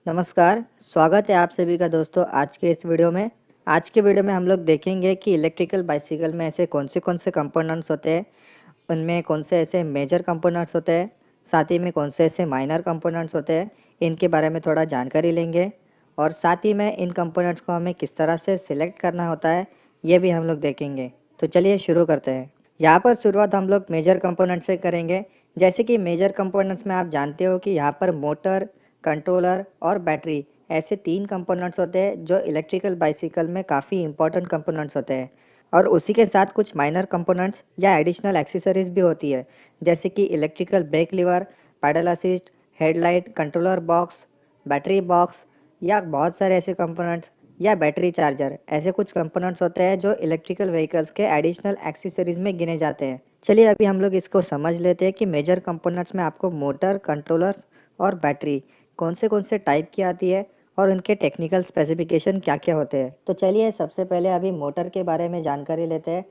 नमस्कार, स्वागत है आप सभी का दोस्तों आज के इस वीडियो में। आज के वीडियो में हम लोग देखेंगे कि इलेक्ट्रिकल बाइसिकल में ऐसे कौन से कंपोनेंट्स होते हैं, उनमें कौन से ऐसे मेजर कंपोनेंट्स होते हैं, साथ ही में कौन से ऐसे माइनर कंपोनेंट्स होते हैं, इनके बारे में थोड़ा जानकारी लेंगे। और साथ ही में इन कंपोनेंट्स को हमें किस तरह से सिलेक्ट करना होता है, ये भी हम लोग देखेंगे। तो चलिए शुरू करते हैं। यहाँ पर शुरुआत हम लोग मेजर कंपोनेंट से करेंगे। जैसे कि मेजर कंपोनेंट्स में आप जानते हो कि यहाँ पर मोटर, कंट्रोलर और बैटरी ऐसे 3 कंपोनेंट्स होते हैं जो इलेक्ट्रिकल बाइसिकल में काफ़ी इंपॉर्टेंट कंपोनेंट्स होते हैं। और उसी के साथ कुछ माइनर कंपोनेंट्स या एडिशनल एक्सेसरीज भी होती है, जैसे कि electrical brake lever, pedal assist, headlight, controller box, battery box या बहुत सारे ऐसे कंपोनेंट्स या बैटरी चार्जर। ऐसे कुछ कंपोनेंट्स होते हैं जो इलेक्ट्रिकल व्हीकल्स के एडिशनल एक्सेसरीज में गिने जाते हैं। चलिए अभी हम लोग इसको समझ लेते हैं कि मेजर कंपोनेंट्स में आपको मोटर, कंट्रोलर्स और बैटरी कौन से टाइप की आती है और उनके टेक्निकल स्पेसिफिकेशन क्या-क्या होते हैं। तो चलिए सबसे पहले अभी मोटर के बारे में जानकारी लेते हैं।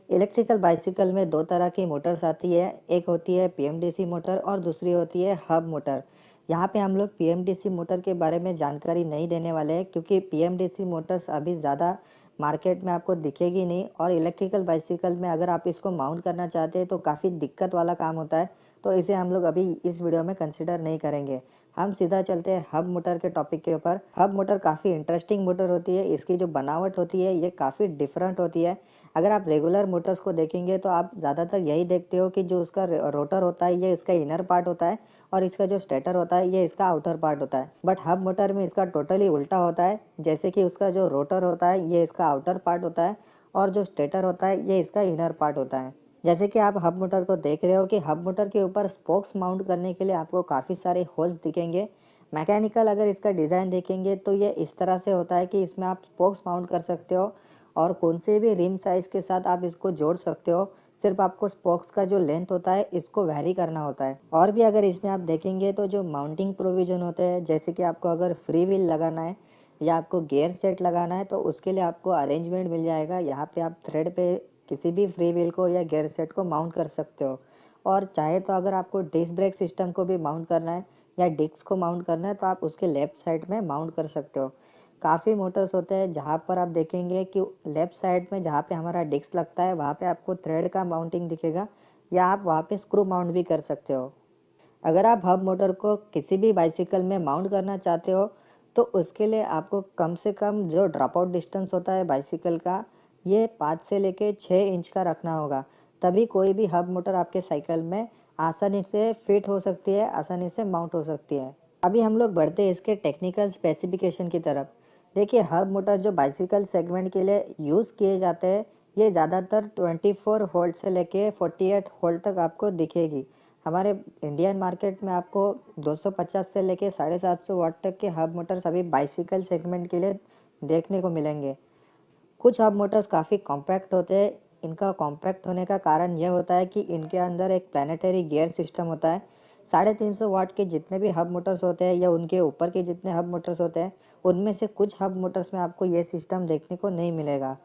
इलेक्ट्रिकल बाइसिकल में 2 तरह की मोटर्स आती है, एक होती है पीएमडीसी मोटर और दूसरी होती है हब मोटर। यहाँ पे हम लोग पीएमडीसी मोटर के बारे में जानकारी नहीं देने वाले हैं, क्योंकि पीएमडीसी मोटर्स अभी ज़्यादा मार्केट में आपको दिखेगी नहीं, और इलेक्ट्रिकल बाइसिकल में अगर आप इसको माउंट करना चाहते हैं तो काफ़ी दिक्कत वाला काम होता है, तो इसे हम लोग अभी इस वीडियो में कंसिडर नहीं करेंगे। हम सीधा चलते हैं हब मोटर के टॉपिक के ऊपर। हब मोटर काफ़ी इंटरेस्टिंग मोटर होती है, इसकी जो बनावट होती है ये काफ़ी डिफरेंट होती है। अगर आप रेगुलर मोटर्स को देखेंगे तो आप ज़्यादातर यही देखते हो कि जो उसका रोटर होता है ये इसका इनर पार्ट होता है, और इसका जो स्टेटर होता है ये इसका आउटर पार्ट होता है। बट हब मोटर में इसका टोटली उल्टा होता है, जैसे कि उसका जो रोटर होता है ये इसका आउटर पार्ट होता है, और जो स्टेटर होता है ये इसका इनर पार्ट होता है। जैसे कि आप हब मोटर को देख रहे हो कि हब मोटर के ऊपर स्पोक्स माउंट करने के लिए आपको काफ़ी सारे होल्स दिखेंगे। मैकेनिकल अगर इसका डिज़ाइन देखेंगे तो ये इस तरह से होता है कि इसमें आप स्पोक्स माउंट कर सकते हो, और कौन से भी रिम साइज़ के साथ आप इसको जोड़ सकते हो। सिर्फ आपको स्पोक्स का जो लेंथ होता है इसको वैरी करना होता है। और भी अगर इसमें आप देखेंगे तो जो माउंटिंग प्रोविज़न होते हैं, जैसे कि आपको अगर फ्री व्हील लगाना है या आपको गियर सेट लगाना है तो उसके लिए आपको अरेंजमेंट मिल जाएगा। यहाँ पे आप थ्रेड पे किसी भी फ्री व्हील को या गियर सेट को माउंट कर सकते हो। और चाहे तो अगर आपको डिस्क ब्रेक सिस्टम को भी माउंट करना है या डिस्क को माउंट करना है तो आप उसके लेफ्ट साइड में माउंट कर सकते हो। काफ़ी मोटर्स होते हैं जहाँ पर आप देखेंगे कि लेफ्ट साइड में जहाँ पे हमारा डिस्क लगता है वहाँ पे आपको थ्रेड का माउंटिंग दिखेगा, या आप वहाँ पे स्क्रू माउंट भी कर सकते हो। अगर आप हब मोटर को किसी भी बाइसिकल में माउंट करना चाहते हो तो उसके लिए आपको कम से कम जो ड्रॉप आउट डिस्टेंस होता है बाइसिकल का, ये 5 से लेके 6 इंच का रखना होगा। तभी कोई भी हब मोटर आपके साइकिल में आसानी से फिट हो सकती है, आसानी से माउंट हो सकती है। अभी हम लोग बढ़ते हैं इसके टेक्निकल स्पेसिफिकेशन की तरफ। देखिए हब मोटर जो बाइसिकल सेगमेंट के लिए यूज़ किए जाते हैं, ये ज़्यादातर 24 वोल्ट से लेके 48 वोल्ट तक आपको दिखेगी। हमारे इंडियन मार्केट में आपको 250 से लेके 750 वाट तक के हब मोटर्स अभी बाइसिकल सेगमेंट के लिए देखने को मिलेंगे। कुछ हब मोटर्स काफ़ी कॉम्पैक्ट होते हैं। इनका कॉम्पैक्ट होने का कारण यह होता है कि इनके अंदर एक प्लानेटरी गियर सिस्टम होता है। 350 वाट के जितने भी हब मोटर्स होते हैं या उनके ऊपर के जितने हब मोटर्स होते हैं, उनमें से कुछ हब मोटर्स में आपको ये सिस्टम देखने को नहीं मिलेगा।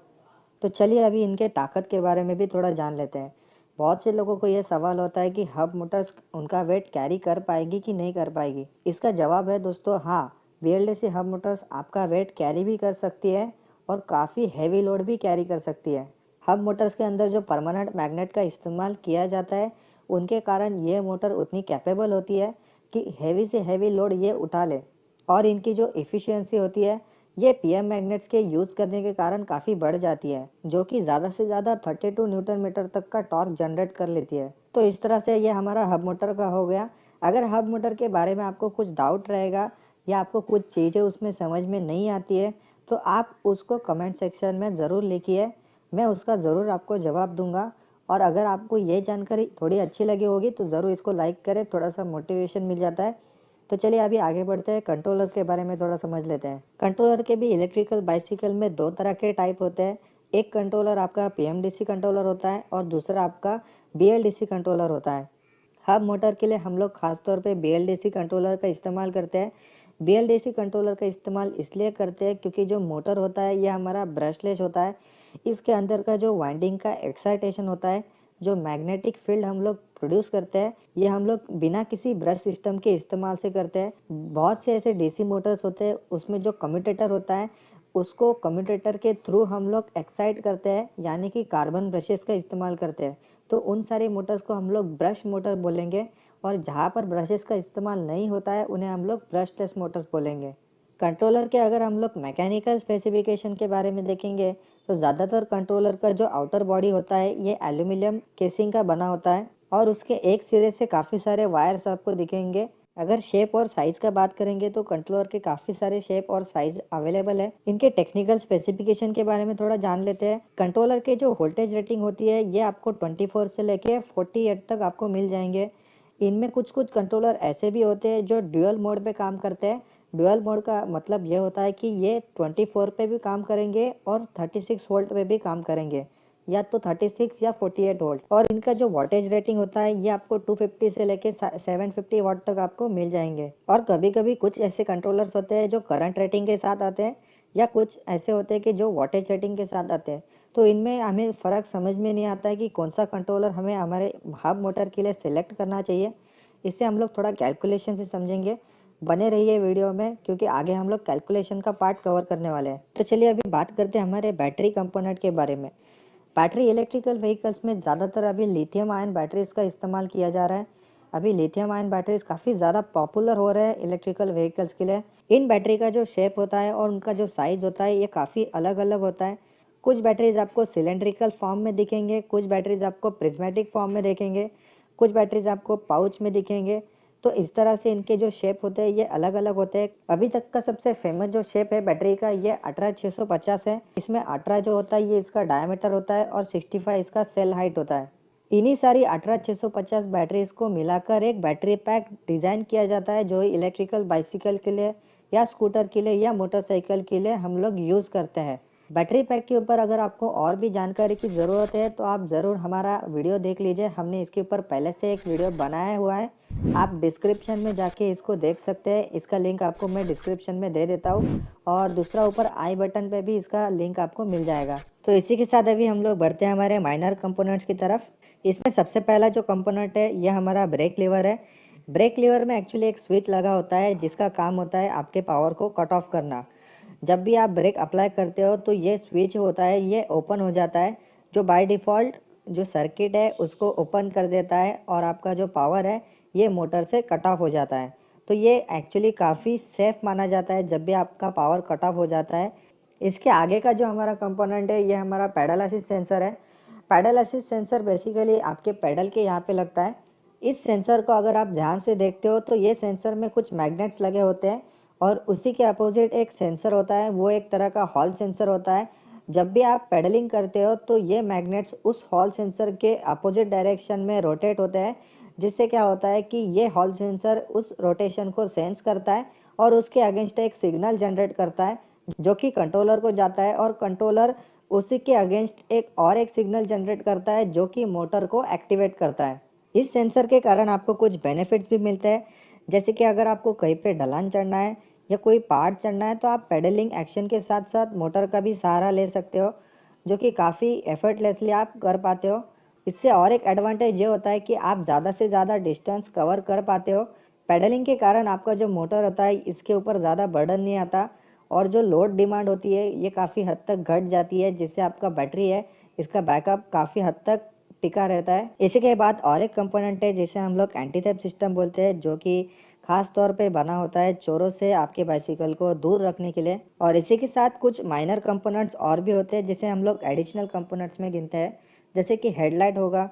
तो चलिए अभी इनके ताकत के बारे में भी थोड़ा जान लेते हैं। बहुत से लोगों को ये सवाल होता है कि हब मोटर्स उनका वेट कैरी कर पाएगी कि नहीं कर पाएगी। इसका जवाब है दोस्तों हाँ, बीएलडीसी हब मोटर्स आपका वेट कैरी भी कर सकती है और काफ़ी हैवी लोड भी कैरी कर सकती है। हब मोटर्स के अंदर जो परमानेंट मैग्नेट का इस्तेमाल किया जाता है, उनके कारण ये मोटर उतनी कैपेबल होती है कि हैवी से हैवी लोड ये उठा ले। और इनकी जो एफिशिएंसी होती है ये पीएम मैग्नेट्स के यूज़ करने के कारण काफ़ी बढ़ जाती है, जो कि ज़्यादा से ज़्यादा 32 न्यूटन मीटर तक का टॉर्क जनरेट कर लेती है। तो इस तरह से ये हमारा हब मोटर का हो गया। अगर हब मोटर के बारे में आपको कुछ डाउट रहेगा या आपको कुछ चीज़ें उसमें समझ में नहीं आती है तो आप उसको कमेंट सेक्शन में ज़रूर लिखिए, मैं उसका ज़रूर आपको जवाब दूंगा। और अगर आपको ये जानकारी थोड़ी अच्छी लगी होगी तो ज़रूर इसको लाइक करें, थोड़ा सा मोटिवेशन मिल जाता है। तो चलिए अभी आगे बढ़ते हैं, कंट्रोलर के बारे में थोड़ा समझ लेते हैं। कंट्रोलर के भी इलेक्ट्रिकल बाइसिकल में 2 तरह के टाइप होते हैं। एक कंट्रोलर आपका पीएमडीसी कंट्रोलर होता है और दूसरा आपका बीएलडीसी कंट्रोलर होता है। हब मोटर के लिए हम लोग खास तौर पे बीएलडीसी कंट्रोलर का इस्तेमाल करते हैं। बीएलडीसी कंट्रोलर का इस्तेमाल इसलिए करते हैं क्योंकि जो मोटर होता है ये हमारा ब्रशलेस होता है। इसके अंदर का जो वाइंडिंग का एक्साइटेशन होता है, जो मैग्नेटिक फील्ड हम लोग प्रोड्यूस करते हैं ये हम लोग बिना किसी ब्रश सिस्टम के इस्तेमाल से करते हैं। बहुत से ऐसे डीसी मोटर्स होते हैं, उसमें जो कम्यूटेटर होता है उसको कम्यूटेटर के थ्रू हम लोग एक्साइट करते हैं, यानी कि कार्बन ब्रशेस का इस्तेमाल करते हैं। तो उन सारे मोटर्स को हम लोग ब्रश मोटर बोलेंगे, और जहाँ पर ब्रशेस का इस्तेमाल नहीं होता है उन्हें हम लोग ब्रशलेस मोटर्स बोलेंगे। कंट्रोलर के अगर हम लोग मैकेनिकल स्पेसिफिकेशन के बारे में देखेंगे तो ज़्यादातर कंट्रोलर का जो आउटर बॉडी होता है ये एल्यूमिनियम केसिंग का बना होता है, और उसके एक सिरे से काफ़ी सारे वायर्स आपको दिखेंगे। अगर शेप और साइज़ का बात करेंगे तो कंट्रोलर के काफ़ी सारे शेप और साइज़ अवेलेबल है। इनके टेक्निकल स्पेसिफिकेशन के बारे में थोड़ा जान लेते हैं। कंट्रोलर के जो वोल्टेज रेटिंग होती है ये आपको 24 से लेके 48 तक आपको मिल जाएंगे। इनमें कुछ कुछ कंट्रोलर ऐसे भी होते हैं जो ड्यूअल मोड पे काम करते हैं। ड्यूअल मोड का मतलब ये होता है कि ये 24 पे भी काम करेंगे और 36 वोल्ट पे भी काम करेंगे, या तो 36 या 48 वोल्ट। और इनका जो वोल्टेज रेटिंग होता है ये आपको 250 से लेके 750 वाट तक आपको मिल जाएंगे। और कभी कभी कुछ ऐसे कंट्रोलर्स होते हैं जो करंट रेटिंग के साथ आते हैं, या कुछ ऐसे होते हैं कि जो वोल्टेज रेटिंग के साथ आते हैं। तो इनमें हमें फ़र्क समझ में नहीं आता है कि कौन सा कंट्रोलर हमें हमारे हब मोटर के लिए सिलेक्ट करना चाहिए। इससे हम लोग थोड़ा कैलकुलेशन से समझेंगे। बने रहिए वीडियो में, क्योंकि आगे हम लोग कैलकुलेशन का पार्ट कवर करने वाले हैं। तो चलिए अभी बात करते हैं हमारे बैटरी कंपोनेंट के बारे में। बैटरी इलेक्ट्रिकल व्हीकल्स में ज़्यादातर अभी लिथियम आयन बैटरीज का इस्तेमाल किया जा रहा है। अभी लिथियम आयन बैटरीज काफ़ी ज़्यादा पॉपुलर हो रहे हैं इलेक्ट्रिकल व्हीकल्स के लिए। इन बैटरी का जो शेप होता है और उनका जो साइज़ होता है ये काफ़ी अलग अलग होता है। कुछ बैटरीज आपको सिलेंड्रिकल फॉर्म में दिखेंगे, कुछ बैटरीज आपको प्रिज्मेटिक फॉर्म में देखेंगे, कुछ बैटरीज आपको पाउच में दिखेंगे। तो इस तरह से इनके जो शेप होते हैं ये अलग अलग होते हैं। अभी तक का सबसे फेमस जो शेप है बैटरी का ये 18650 है। इसमें 18 जो होता है ये इसका डायमीटर होता है और 65 इसका सेल हाइट होता है। इन्हीं सारी 18650 बैटरीज को मिलाकर एक बैटरी पैक डिज़ाइन किया जाता है, जो इलेक्ट्रिकल बाइसिकल के लिए या स्कूटर के लिए या मोटरसाइकिल के लिए हम लोग यूज़ करते हैं। बैटरी पैक के ऊपर अगर आपको और भी जानकारी की ज़रूरत है तो आप ज़रूर हमारा वीडियो देख लीजिए। हमने इसके ऊपर पहले से एक वीडियो बनाया हुआ है, आप डिस्क्रिप्शन में जाके इसको देख सकते हैं। इसका लिंक आपको मैं डिस्क्रिप्शन में दे देता हूँ, और दूसरा ऊपर आई बटन पे भी इसका लिंक आपको मिल जाएगा। तो इसी के साथ अभी हम लोग बढ़ते हैं हमारे माइनर कंपोनेंट्स की तरफ। इसमें सबसे पहला जो कंपोनेंट है यह हमारा ब्रेक लीवर है। ब्रेक लीवर में एक्चुअली एक स्विच लगा होता है जिसका काम होता है आपके पावर को कट ऑफ करना। जब भी आप ब्रेक अप्लाई करते हो तो ये स्विच होता है ये ओपन हो जाता है, जो बाय डिफ़ॉल्ट जो सर्किट है उसको ओपन कर देता है, और आपका जो पावर है ये मोटर से कट ऑफ हो जाता है। तो ये एक्चुअली काफ़ी सेफ़ माना जाता है जब भी आपका पावर कट ऑफ हो जाता है। इसके आगे का जो हमारा कंपोनेंट है ये हमारा पैडल असिस्ट सेंसर है। पैडल असिस्ट सेंसर बेसिकली आपके पैडल के यहाँ पे लगता है। इस सेंसर को अगर आप ध्यान से देखते हो तो ये सेंसर में कुछ मैग्नेट्स लगे होते हैं, और उसी के अपोजिट एक सेंसर होता है, वो एक तरह का हॉल सेंसर होता है। जब भी आप पेडलिंग करते हो तो ये मैग्नेट्स उस हॉल सेंसर के अपोजिट डायरेक्शन में रोटेट होते हैं, जिससे क्या होता है कि ये हॉल सेंसर उस रोटेशन को सेंस करता है और उसके अगेंस्ट एक सिग्नल जनरेट करता है, जो कि कंट्रोलर को जाता है, और कंट्रोलर उसी के अगेंस्ट एक सिग्नल जनरेट करता है जो कि मोटर को एक्टिवेट करता है। इस सेंसर के कारण आपको कुछ बेनिफिट्स भी मिलते हैं, जैसे कि अगर आपको कहीं पे ढलान चढ़ना है या कोई पहाड़ चढ़ना है तो आप पेडलिंग एक्शन के साथ साथ मोटर का भी सहारा ले सकते हो, जो कि काफ़ी एफर्टलेसली आप कर पाते हो। इससे और एक एडवांटेज ये होता है कि आप ज़्यादा से ज़्यादा डिस्टेंस कवर कर पाते हो। पेडलिंग के कारण आपका जो मोटर होता है इसके ऊपर ज़्यादा बर्डन नहीं आता, और जो लोड डिमांड होती है ये काफ़ी हद तक घट जाती है, जिससे आपका बैटरी है इसका बैकअप काफ़ी हद तक टिका रहता है। इसी के बाद और एक कंपोनेंट है जिसे हम लोग एंटी थेफ्ट सिस्टम बोलते हैं, जो कि खास तौर पे बना होता है चोरों से आपके बाइसिकल को दूर रखने के लिए। और इसी के साथ कुछ माइनर कंपोनेंट्स और भी होते हैं जिसे हम लोग एडिशनल कंपोनेंट्स में गिनते हैं, जैसे कि हेडलाइट होगा,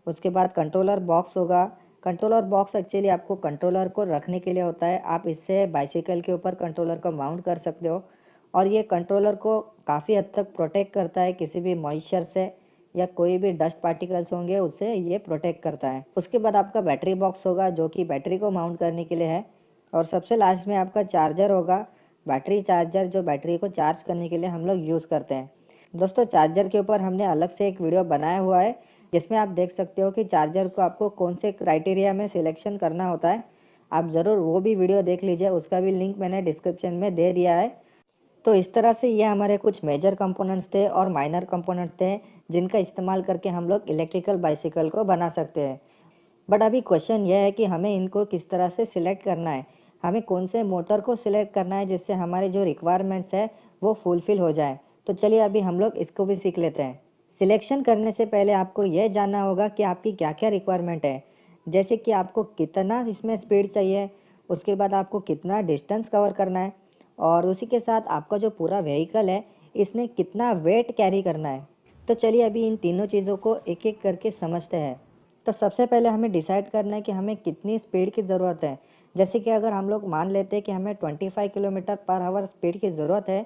उसके बाद कंट्रोलर बॉक्स होगा। कंट्रोलर बॉक्स एक्चुअली आपको कंट्रोलर को रखने के लिए होता है, आप इससे बाइसिकल के ऊपर कंट्रोलर को माउंट कर सकते हो, और ये कंट्रोलर को काफ़ी हद तक प्रोटेक्ट करता है किसी भी मॉइस्चर से या कोई भी डस्ट पार्टिकल्स होंगे उससे ये प्रोटेक्ट करता है। उसके बाद आपका बैटरी बॉक्स होगा जो कि बैटरी को माउंट करने के लिए है, और सबसे लास्ट में आपका चार्जर होगा, बैटरी चार्जर, जो बैटरी को चार्ज करने के लिए हम लोग यूज़ करते हैं। दोस्तों चार्जर के ऊपर हमने अलग से एक वीडियो बनाया हुआ है जिसमें आप देख सकते हो कि चार्जर को आपको कौन से क्राइटेरिया में सिलेक्शन करना होता है। आप ज़रूर वो भी वीडियो देख लीजिए, उसका भी लिंक मैंने डिस्क्रिप्शन में दे दिया है। तो इस तरह से ये हमारे कुछ मेजर कंपोनेंट्स थे और माइनर कंपोनेंट्स थे जिनका इस्तेमाल करके हम लोग इलेक्ट्रिकल बाइसिकल को बना सकते हैं। बट अभी क्वेश्चन यह है कि हमें इनको किस तरह से सिलेक्ट करना है, हमें कौन से मोटर को सिलेक्ट करना है जिससे हमारे जो रिक्वायरमेंट्स है वो फुलफ़िल हो जाए। तो चलिए अभी हम लोग इसको भी सीख लेते हैं। सिलेक्शन करने से पहले आपको यह जानना होगा कि आपकी क्या-क्या रिक्वायरमेंट है। जैसे कि आपको कितना इसमें स्पीड चाहिए, उसके बाद आपको कितना डिस्टेंस कवर करना है और उसी के साथ आपका जो पूरा व्हीकल है, इसने कितना वेट कैरी करना है। तो चलिए अभी इन तीनों चीज़ों को एक-एक करके समझते हैं। तो सबसे पहले हमें डिसाइड करना है कि हमें कितनी स्पीड की ज़रूरत है। जैसे कि अगर हम लोग मान लेते हैं कि हमें 25 किलोमीटर पर आवर स्पीड की ज़रूरत है,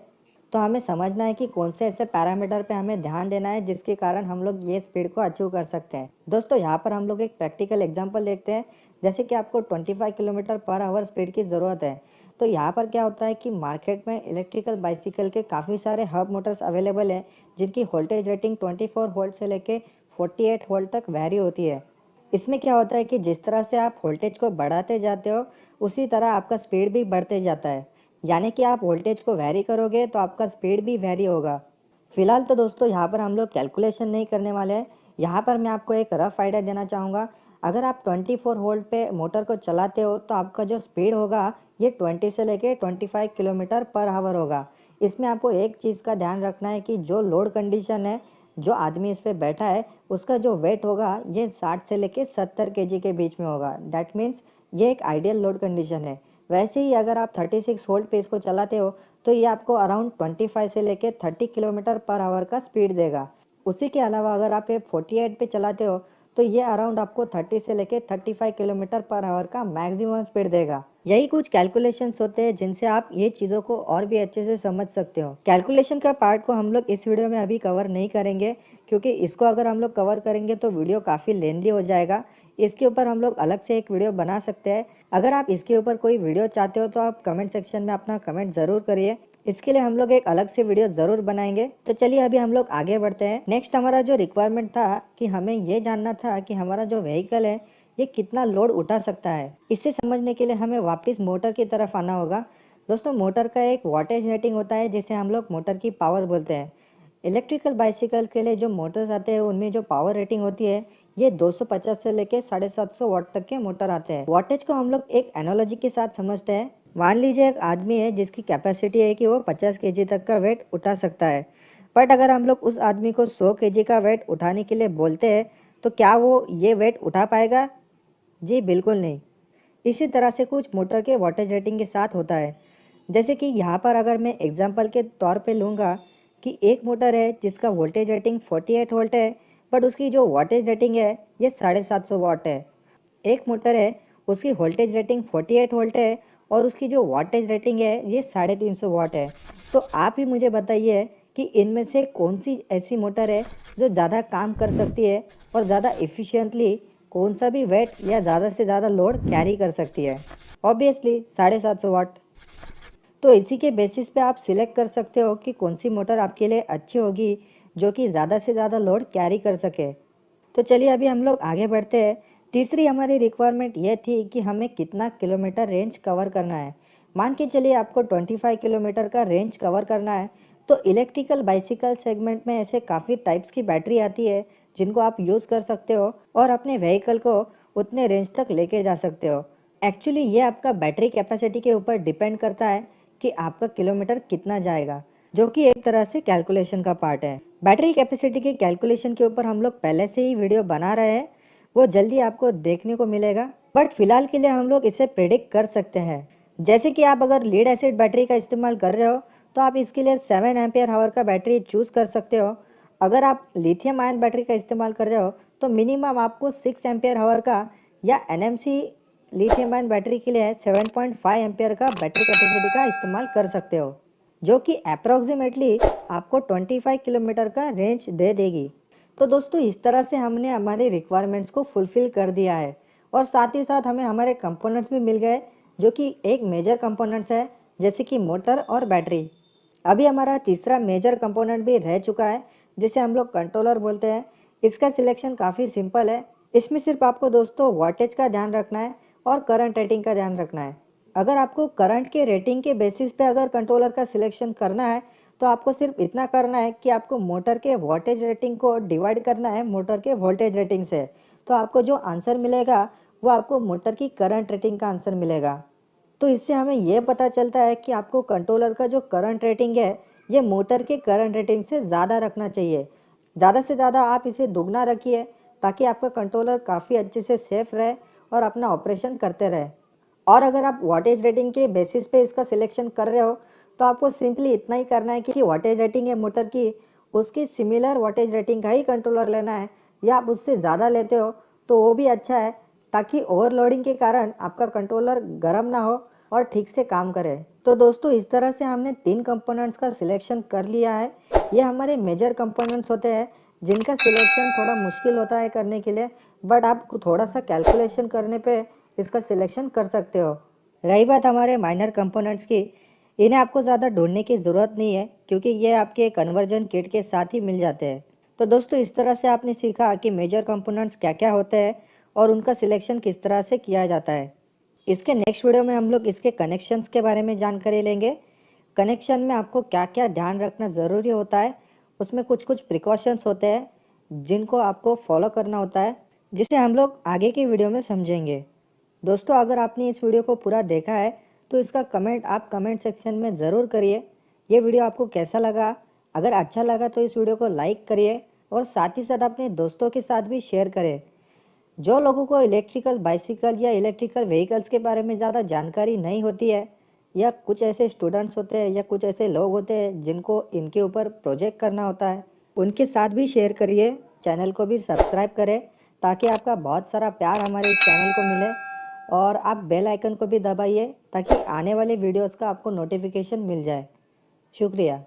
तो हमें समझना है कि कौन से ऐसे पैरामीटर पे हमें ध्यान देना है जिसके कारण हम लोग ये स्पीड को अचीव कर सकते हैं। दोस्तों यहाँ पर हम लोग एक प्रैक्टिकल एग्जांपल देखते हैं। जैसे कि आपको 25 किलोमीटर पर आवर स्पीड की ज़रूरत है, तो यहाँ पर क्या होता है कि मार्केट में इलेक्ट्रिकल बाइसिकल के काफ़ी सारे हब मोटर्स अवेलेबल हैं, जिनकी वोल्टेज रेटिंग 24 वोल्ट से लेके 48 वोल्ट तक वैरी होती है। इसमें क्या होता है कि जिस तरह से आप वोल्टेज को बढ़ाते जाते हो, उसी तरह आपका स्पीड भी बढ़ते जाता है। यानी कि आप वोल्टेज को वैरी करोगे तो आपका स्पीड भी वैरी होगा। फिलहाल तो दोस्तों यहाँ पर हम लोग कैलकुलेशन नहीं करने वाले हैं। यहाँ पर मैं आपको एक रफ आइडिया देना चाहूँगा। अगर आप 24 वोल्ट पे मोटर को चलाते हो तो आपका जो स्पीड होगा ये 20 से लेके 25 किलोमीटर पर आवर होगा। इसमें आपको एक चीज़ का ध्यान रखना है कि जो लोड कंडीशन है, जो आदमी इस पे बैठा है, उसका जो वेट होगा ये 60 से लेके 70 केजी के बीच में होगा। दैट मीन्स ये एक आइडियल लोड कंडीशन है। वैसे ही अगर आप 36 वोल्ट पे इसको चलाते हो तो ये आपको अराउंड 25 से लेके 30 किलोमीटर पर आवर का स्पीड देगा। उसी के अलावा अगर आप ये 48 पे चलाते हो तो ये अराउंड आपको 30 से लेके 35 किलोमीटर पर आवर का मैक्सिमम स्पीड देगा। यही कुछ कैलकुलेशंस होते हैं जिनसे आप ये चीज़ों को और भी अच्छे से समझ सकते हो। कैलकुलेशन का पार्ट को हम लोग इस वीडियो में अभी कवर नहीं करेंगे, क्योंकि इसको अगर हम लोग कवर करेंगे तो वीडियो काफ़ी लेंदी हो जाएगा। इसके ऊपर हम लोग अलग से एक वीडियो बना सकते हैं। अगर आप इसके ऊपर कोई वीडियो चाहते हो तो आप कमेंट सेक्शन में अपना कमेंट ज़रूर करिए। इसके लिए हम लोग एक अलग से वीडियो ज़रूर बनाएंगे। तो चलिए अभी हम लोग आगे बढ़ते हैं। नेक्स्ट हमारा जो रिक्वायरमेंट था कि हमें ये जानना था कि हमारा जो व्हीकल है ये कितना लोड उठा सकता है। इसे समझने के लिए हमें वापस मोटर की तरफ आना होगा। दोस्तों मोटर का एक वोल्टेज रेटिंग होता है जिसे हम लोग मोटर की पावर बोलते हैं। इलेक्ट्रिकल बाइसिकल के लिए जो मोटर्स आते हैं उनमें जो पावर रेटिंग होती है ये 250 से लेके 750 वाट तक के मोटर आते हैं। वोल्टेज को हम लोग एक एनालॉजी के साथ समझते हैं। मान लीजिए एक आदमी है जिसकी कैपेसिटी है कि वो 50 केजी तक का वेट उठा सकता है। बट अगर हम लोग उस आदमी को 100 केजी का वेट उठाने के लिए बोलते हैं तो क्या वो ये वेट उठा पाएगा? जी बिल्कुल नहीं। इसी तरह से कुछ मोटर के वोल्टेज रेटिंग के साथ होता है। जैसे कि यहाँ पर अगर मैं एग्जांपल के तौर पे लूँगा कि एक मोटर है जिसका वोल्टेज रेटिंग 48 वोल्ट है, बट उसकी जो वोल्टेज रेटिंग है ये 750 वाट है। एक मोटर है उसकी वोल्टेज रेटिंग 48 वोल्ट है और उसकी जो वोल्टेज रेटिंग है ये 350 वाट है। तो आप ही मुझे बताइए कि इनमें से कौन सी ऐसी मोटर है जो ज़्यादा काम कर सकती है और ज़्यादा एफिशिएंटली कौन सा भी वेट या ज़्यादा से ज़्यादा लोड कैरी कर सकती है? ऑब्वियसली 750 वाट। तो इसी के बेसिस पे आप सिलेक्ट कर सकते हो कि कौन सी मोटर आपके लिए अच्छी होगी जो कि ज़्यादा से ज़्यादा लोड कैरी कर सके। तो चलिए अभी हम लोग आगे बढ़ते हैं। तीसरी हमारी रिक्वायरमेंट ये थी कि हमें कितना किलोमीटर रेंज कवर करना है। मान के चलिए आपको 25 किलोमीटर का रेंज कवर करना है। तो इलेक्ट्रिकल बाइसिकल सेगमेंट में ऐसे काफ़ी टाइप्स की बैटरी आती है जिनको आप यूज़ कर सकते हो और अपने व्हीकल को उतने रेंज तक लेके जा सकते हो। एक्चुअली ये आपका बैटरी कैपेसिटी के ऊपर डिपेंड करता है कि आपका किलोमीटर कितना जाएगा, जो कि एक तरह से कैलकुलेशन का पार्ट है। बैटरी कैपेसिटी के कैलकुलेशन के ऊपर हम लोग पहले से ही वीडियो बना रहे हैं, वो जल्दी आपको देखने को मिलेगा। बट फिलहाल के लिए हम लोग इसे प्रिडिक्ट कर सकते हैं। जैसे कि आप अगर लीड एसिड बैटरी का इस्तेमाल कर रहे हो तो आप इसके लिए 7 एम्पियर आवर का बैटरी चूज़ कर सकते हो। अगर आप लिथियम आयन बैटरी का इस्तेमाल कर रहे हो तो मिनिमम आपको 6 एम्पियर आवर का या एनएमसी लिथियम आयन बैटरी के लिए 7.5 एम्पियर का बैटरी कैपेसिटी का इस्तेमाल कर सकते हो, जो कि अप्रॉक्सीमेटली आपको 25 किलोमीटर का रेंज दे देगी। तो दोस्तों इस तरह से हमने हमारे रिक्वायरमेंट्स को फुलफ़िल कर दिया है और साथ ही साथ हमें हमारे कंपोनेंट्स भी मिल गए, जो कि एक मेजर कंपोनेंट्स है जैसे कि मोटर और बैटरी। अभी हमारा तीसरा मेजर कंपोनेंट भी रह चुका है जिसे हम लोग कंट्रोलर बोलते हैं। इसका सिलेक्शन काफ़ी सिंपल है। इसमें सिर्फ आपको दोस्तों वोल्टेज का ध्यान रखना है और करंट रेटिंग का ध्यान रखना है। अगर आपको करंट के रेटिंग के बेसिस पे अगर कंट्रोलर का सिलेक्शन करना है तो आपको सिर्फ इतना करना है कि आपको मोटर के वोल्टेज रेटिंग को डिवाइड करना है मोटर के वोल्टेज रेटिंग से। तो आपको जो आंसर मिलेगा वो आपको मोटर की करंट रेटिंग का आंसर मिलेगा। तो इससे हमें ये पता चलता है कि आपको कंट्रोलर का जो करंट रेटिंग है ये मोटर के करंट रेटिंग से ज़्यादा रखना चाहिए। ज़्यादा से ज़्यादा आप इसे दुगना रखिए ताकि आपका कंट्रोलर काफ़ी अच्छे से सेफ रहे और अपना ऑपरेशन करते रहे। और अगर आप वॉटेज रेटिंग के बेसिस पे इसका सिलेक्शन कर रहे हो तो आपको सिंपली इतना ही करना है कि वॉटेज रेटिंग है मोटर की उसकी सिमिलर वॉटेज रेटिंग का ही कंट्रोलर लेना है, या आप उससे ज़्यादा लेते हो तो वो भी अच्छा है ताकि ओवरलोडिंग के कारण आपका कंट्रोलर गर्म ना हो और ठीक से काम करे। तो दोस्तों इस तरह से हमने 3 कंपोनेंट्स का सिलेक्शन कर लिया है। ये हमारे मेजर कंपोनेंट्स होते हैं जिनका सिलेक्शन थोड़ा मुश्किल होता है करने के लिए, बट आप थोड़ा सा कैलकुलेशन करने पे इसका सिलेक्शन कर सकते हो। रही बात हमारे माइनर कंपोनेंट्स की, इन्हें आपको ज़्यादा ढूंढने की ज़रूरत नहीं है क्योंकि ये आपके कन्वर्जन किट के साथ ही मिल जाते हैं। तो दोस्तों इस तरह से आपने सीखा कि मेजर कंपोनेंट्स क्या क्या होते हैं और उनका सिलेक्शन किस तरह से किया जाता है। इसके नेक्स्ट वीडियो में हम लोग इसके कनेक्शंस के बारे में जानकारी लेंगे। कनेक्शन में आपको क्या क्या ध्यान रखना ज़रूरी होता है, उसमें कुछ कुछ प्रिकॉशंस होते हैं जिनको आपको फॉलो करना होता है, जिसे हम लोग आगे की वीडियो में समझेंगे। दोस्तों अगर आपने इस वीडियो को पूरा देखा है तो इसका कमेंट आप कमेंट सेक्शन में ज़रूर करिए। ये वीडियो आपको कैसा लगा? अगर अच्छा लगा तो इस वीडियो को लाइक करिए और साथ ही साथ अपने दोस्तों के साथ भी शेयर करें। जो लोगों को इलेक्ट्रिकल बाइसिकल या इलेक्ट्रिकल व्हीकल्स के बारे में ज़्यादा जानकारी नहीं होती है, या कुछ ऐसे स्टूडेंट्स होते हैं या कुछ ऐसे लोग होते हैं जिनको इनके ऊपर प्रोजेक्ट करना होता है, उनके साथ भी शेयर करिए। चैनल को भी सब्सक्राइब करें ताकि आपका बहुत सारा प्यार हमारे इस चैनल को मिले, और आप बेल आइकन को भी दबाइए ताकि आने वाले वीडियोस का आपको नोटिफिकेशन मिल जाए। शुक्रिया।